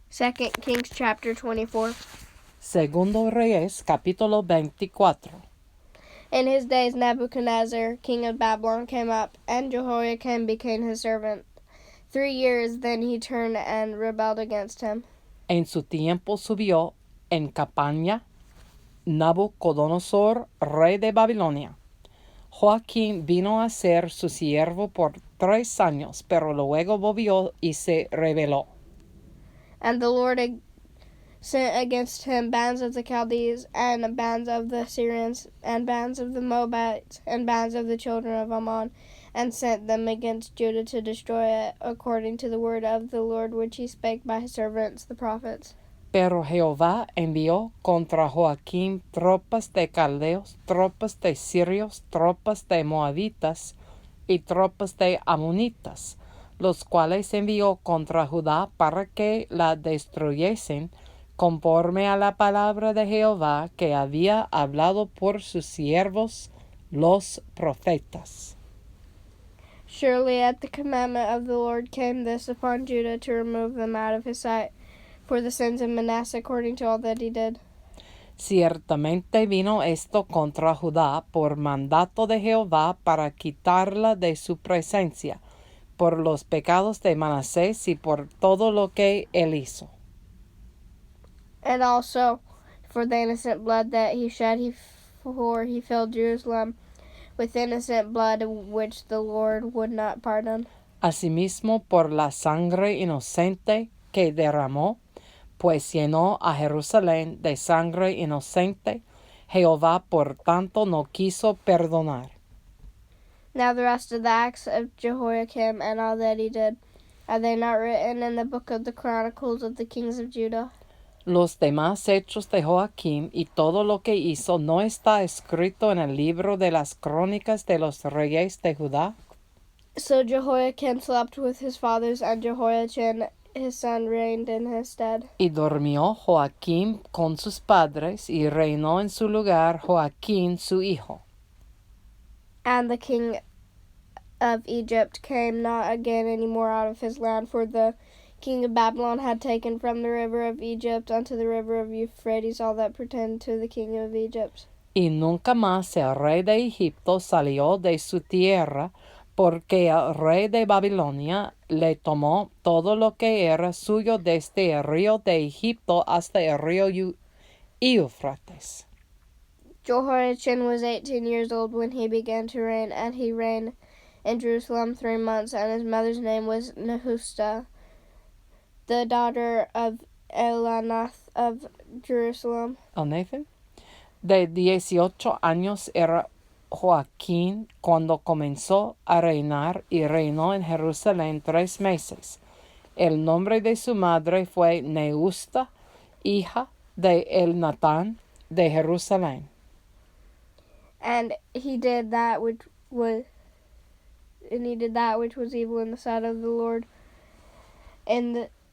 2 Kings chapter 24. Segundo Reyes, capítulo 24. In his days Nebuchadnezzar, king of Babylon, came up, and Jehoiakim became his servant. 3 years then he turned and rebelled against him. En su tiempo subió en campaña Nabucodonosor, rey de Babilonia. Joaquín vino a ser su siervo por 3 años, pero luego volvió y se rebeló. And the Lord sent against him bands of the Chaldees, and bands of the Syrians, and bands of the Moabites, and bands of the children of Ammon, and sent them against Judah to destroy it, according to the word of the Lord which he spake by his servants the prophets. Pero Jehová envió contra Joaquín tropas de caldeos, tropas de sirios, tropas de moabitas y tropas de amonitas, los cuales envió contra Judá para que la destruyesen, conforme a la palabra de Jehová que había hablado por sus siervos los profetas. Surely at the commandment of the Lord came this upon Judah to remove them out of his sight, for the sins of Manasseh according to all that he did. Ciertamente vino esto contra Judá por mandato de Jehová para quitarla de su presencia, por los pecados de Manasés y por todo lo que él hizo. And also for the innocent blood that he shed, for he filled Jerusalem with innocent blood, which the Lord would not pardon. Asimismo por la sangre inocente que derramó, pues llenó a Jerusalén de sangre inocente, Jehová por tanto no quiso perdonar. Now the rest of the acts of Jehoiakim and all that he did, are they not written in the book of the Chronicles of the kings of Judah? Los demás hechos de Joaquín y todo lo que hizo no está escrito en el libro de las crónicas de los reyes de Judá. So Jehoiakim slept with his fathers, and Jehoiachin his son reigned in his stead. Y durmió Joaquín con sus padres, y reinó en su lugar Joaquín su hijo. And the king of Egypt came not again any more out of his land, for the king of Babylon had taken from the river of Egypt unto the river of Euphrates all that pertained to the king of Egypt. Y nunca más el rey de Egipto salió de su tierra, porque el rey de Babilonia le tomó todo lo que era suyo desde el río de Egipto hasta el río Éufrates. Jehoiachin was 18 years old when he began to reign, and he reigned in Jerusalem 3 months, and his mother's name was Nehushta, the daughter of Elanath of Jerusalem. Nathan. De 18 años era Joaquín cuando comenzó a reinar, y reinó en Jerusalén 3 meses. El nombre de su madre fue Nehushta, hija de Elnatán de Jerusalén. And he did that which was evil in the sight of the Lord,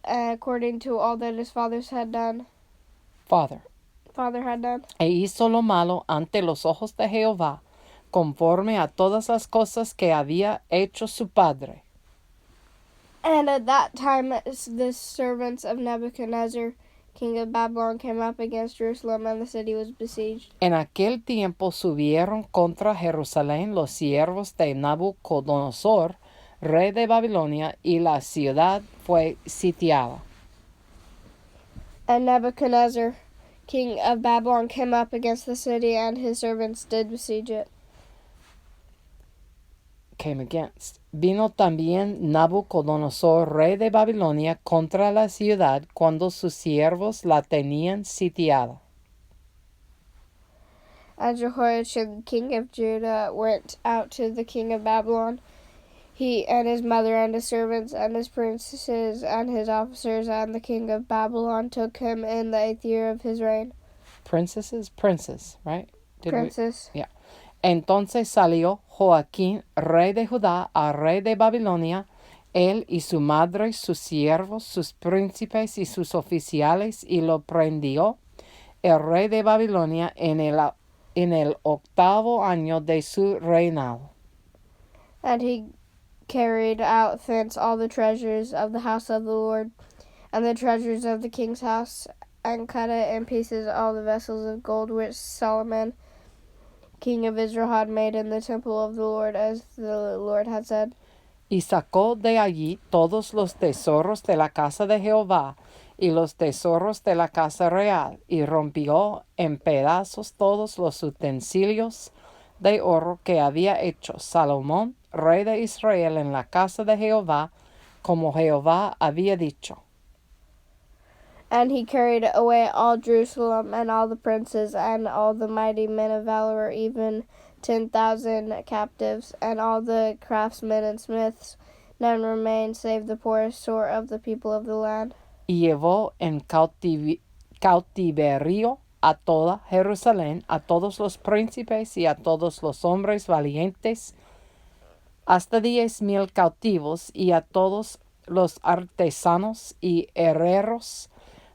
according to all that his father had done. E hizo lo malo ante los ojos de Jehová, conforme a todas las cosas que había hecho su padre. And at that time the servants of Nebuchadnezzar, king of Babylon, came up against Jerusalem, and the city was besieged. En aquel tiempo subieron contra Jerusalén los siervos de Nabucodonosor, rey de Babilonia, y la ciudad fue sitiada. And Nebuchadnezzar, king of Babylon, came up against the city, and his servants did besiege it. Vino también Nabucodonosor, rey de Babilonia, contra la ciudad cuando sus siervos la tenían sitiada. And Jehoiachin, king of Judah, went out to the king of Babylon, he and his mother and his servants and his princes and his officers, and the king of Babylon took him in the 8th year of his reign. Princes, right? Princes. Yeah. Entonces salió Joaquín, rey de Judá, al rey de Babilonia, él y su madre, sus siervos, sus príncipes y sus oficiales, y lo prendió el rey de Babilonia en el 8º año de su reinado. And he carried out thence all the treasures of the house of the Lord, and the treasures of the king's house, and cut it in pieces all the vessels of gold which Solomon, king of Israel, had made in the temple of the Lord, as the Lord had said. Y sacó de allí todos los tesoros de la casa de Jehová y los tesoros de la casa real, y rompió en pedazos todos los utensilios de oro que había hecho Salomón, rey de Israel, en la casa de Jehová, como Jehová había dicho. And he carried away all Jerusalem, and all the princes, and all the mighty men of valor, even 10,000 captives, and all the craftsmen and smiths. None remained save the poorest sort of the people of the land. Y llevó en cautiverio a toda Jerusalén, a todos los príncipes y a todos los hombres valientes, hasta 10,000 cautivos, y a todos los artesanos y herreros.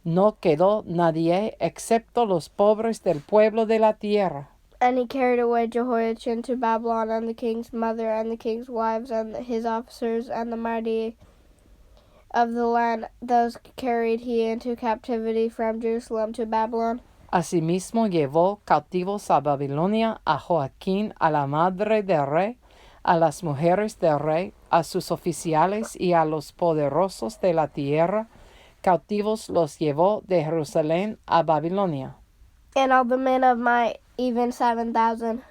No quedó nadie excepto los pobres del pueblo de la tierra. And he carried away Jehoiachin to Babylon, and the king's mother, and the king's wives, and his officers, and the mighty of the land. Those carried he into captivity from Jerusalem to Babylon. Asimismo llevó cautivos a Babilonia a Joaquín, a la madre del rey, a las mujeres del rey, a sus oficiales y a los poderosos de la tierra. Cautivos los llevó de Jerusalén a Babilonia. And all the men of might, even 7,000,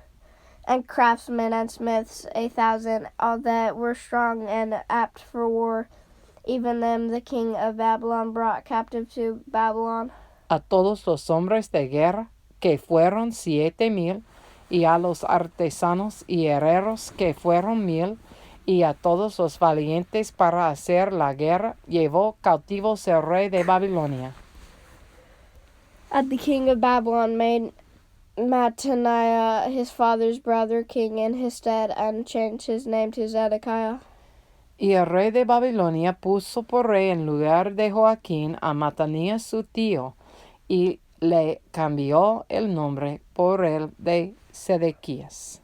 and craftsmen and smiths 8,000, all that were strong and apt for war, even them the king of Babylon brought captive to Babylon. A todos los hombres de guerra, que fueron 7,000, y a los artesanos y herreros, que fueron 1,000, y a todos los valientes para hacer la guerra, llevó cautivos el rey de Babilonia. And the king of Babylon made Mattaniah, his father's brother, king in his stead, and changed his name to Zedekiah. Y el rey de Babilonia puso por rey en lugar de Joaquín a Matanías su tío, y le cambió el nombre por el de Sedequías.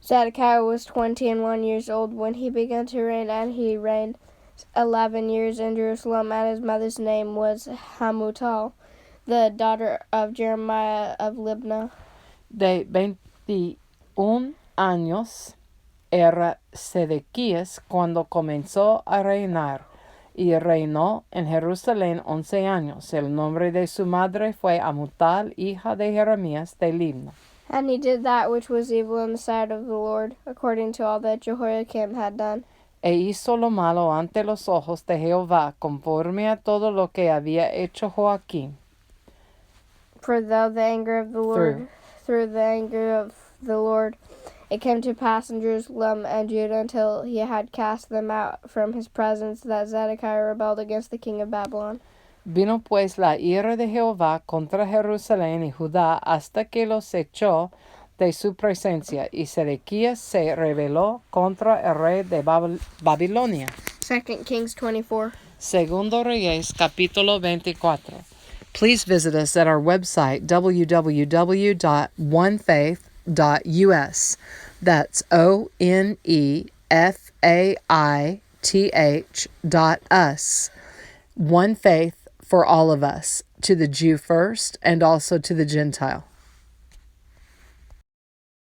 Zedekiah was 21 years old when he began to reign, and he reigned 11 years in Jerusalem, and his mother's name was Hamutal, the daughter of Jeremiah of Libnah. De 21 años era Sedequías cuando comenzó a reinar, y reinó en Jerusalén 11 años. El nombre de su madre fue Hamutal, hija de Jeremías de Libna. And he did that which was evil in the sight of the Lord, according to all that Jehoiakim had done. E hizo lo malo ante los ojos de Jehová, conforme a todo lo que había hecho Joaquín. For though the anger of the Lord, through the anger of the Lord, it came to pass in Jerusalem and Judah until he had cast them out from his presence, that Zedekiah rebelled against the king of Babylon. Vino pues la ira de Jehová contra Jerusalén y Judá hasta que los echó de su presencia, y Sedequías se rebeló contra el rey de Babilonia. 2 Kings 24. Segundo Reyes, capítulo 24. Please visit us at our website, www.onefaith.us. That's ONEFAITH.us. One faith for all of us, to the Jew first and also to the Gentile.